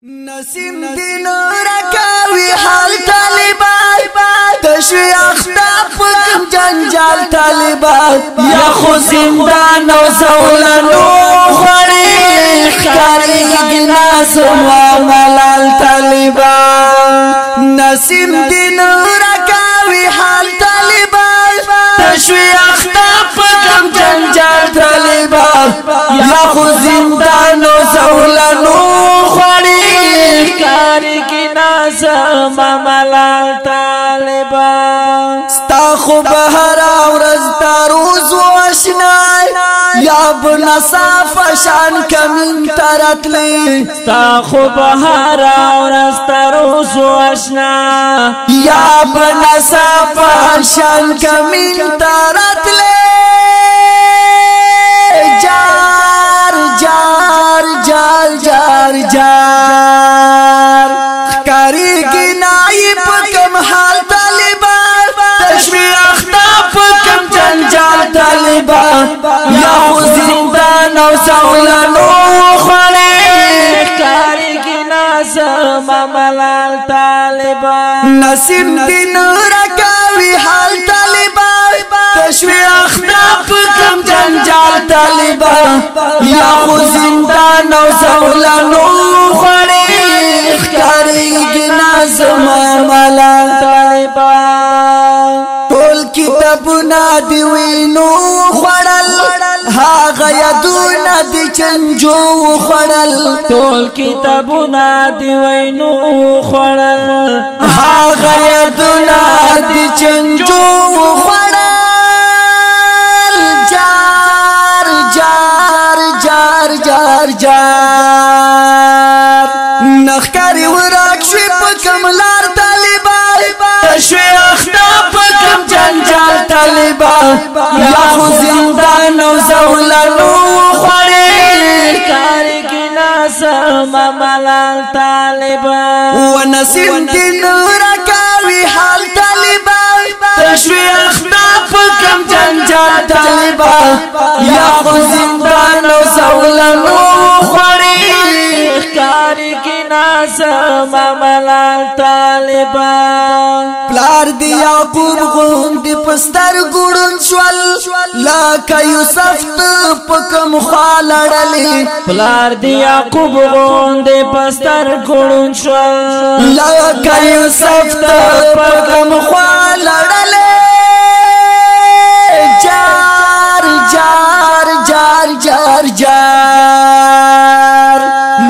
नसीम दिन रकावी हाल तालिबान तशवी अख्ताफ कम जंजाल तालिबान या खो जिंदान और ज़ौलनो खड़ी खारी गिनास मलाल तालिबान नसीम दिन रकावी हाल तालिबान तशवी अख्ताफ कम जंजाल तालिबान या खो जिंदान और ज़ौलनो मलाल तालिबान स्ता खूब हरा रजता रोज वशना या बनसाफ शान कमीन तरतले स्ता खूब हरा रजता रोज वशना या बनसाफ शान कमीन तरतले jar jar jar jar jar कारी गिनाई पकम हाल तालिबान तशवी अख्ताफ कम जंजाल तालिबान या जिंदान और ज़ौलनो खड़ी कारी गिनास मलाल तालिबान नसीम दिन रकावी हाल तालिबान तशवी अख्ताफ कम जंजाल तालिबान या जिंदान और ज़ौलनो खड़ी मलाल तालिबान टोल किताबुना दिवीनो खड़ल हा यदुना दि चंजो खड़ल टोल किताबुना दिवीनो खड़ल हा यदुना दि चंजो खड़ल jar jar jar jar jar नखकारी वराक्षी कमलार तालिबान तशवी अख्ताफ कम जंजाल तालिबान या जिंदान और ज़ौलनो खड़ी कारी गिनास मलाल तालिबान व नसीम दिन रकावी हाल तालिबान तशवी अख्ताफ कम जंजाल तालिबान या जिंदान और ज़ौलनो खड़ी कारी गिनास मलाल तालिबान प्लार दिया खूब गुंड पस्तर गुड़न श्वल लाका यूसुफ पकम खालड़ली प्लार दिया खूब गुंड पस्तर गुड़न श्वल लाका यूसुफ पकम खालड़ली jar jar jar jar jar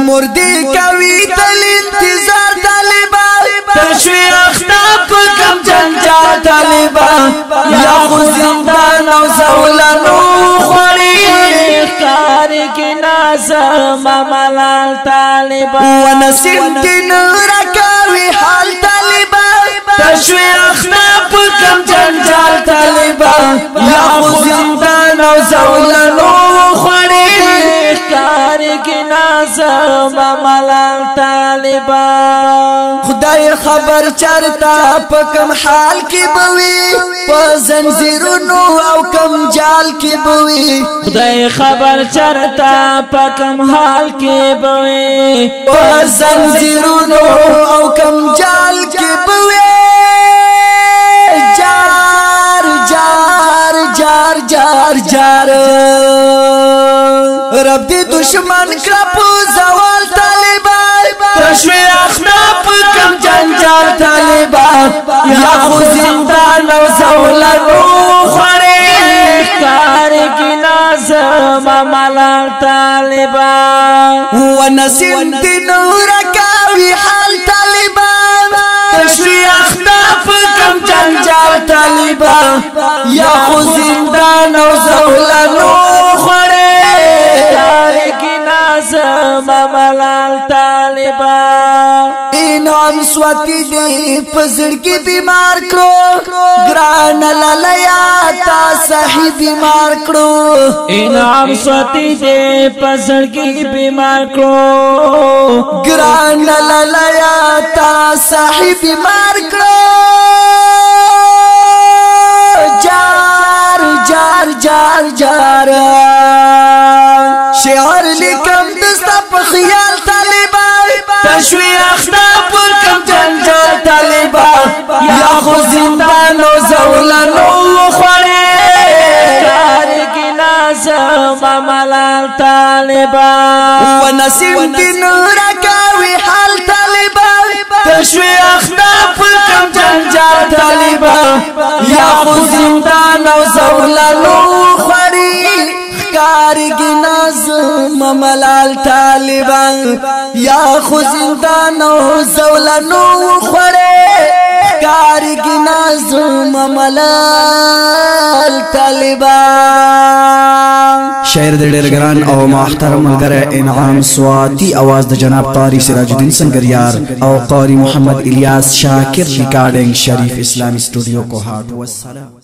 मुर्दी कवी तल इंतजार तालिबान तशवी अख्ताफ कम जंजाल तालिबान या जिंदान और ज़ौलनो खड़ी कारी गिनास मलाल तालिबान व नसीम दिन रकावी हाल तालिबान तशवी अख्ताफ कम जंजाल तालिबान या जिंदान और ज़ौलनो खड़ी कारी गिनास मलाल तालिबान खुदाई खबर चरता पकम हाल की बवी पजंजीरुनो औ कम जाल की बवी खुदाई खबर चरता पकम हाल की बवी पजंजीरुनो औ कम जाल की बवी jar jar jar jar jar रब दी दुश्मन क्रपू ज़वाल तालिबान तशवी अख्ताफ कम जंजाल तालिबान या जिंदान और ज़ौलनो खड़ी कारी गिनास मलाल तालिबान व नसीम दिन रकावी हाल तालिबान तशवी अख्ताफ कम जंजाल तालिबान या जिंदान और ज़ौलनो मलाल तालिबान इनाम स्वाति दे पजड़ की बीमार करो ग्रान ललया ता सही बीमार करो इनाम स्वाति दे पजड़ की बीमार करो ग्रान ललया ता सही बीमार करो जार जार जार जार शेर लिकम दस्ता ख्याल तालिबान تشوی اختا پر کم جنجال طالبا یا خو زندانو زولنو خوڑے کارگی نازم ملال طالبا و نسیم دین رکاوی حال طالبا تشوی اختا پر کم جنجال طالبا یا خو زندانو زولنو خوڑے کارگی نازم ملال طالبان یا خو زندانو زولنو خوڑے کارگی نازم ملال طالبان شاعر د ډېر ګران او محترم ملګری انعام سواتی आवाज د جناب قاری سراج الدین سنگریار او قاری محمد الیاس شاکر ریکارڈنگ شریف اسلامی اسٹوڈیو کو هاٹ والسلام.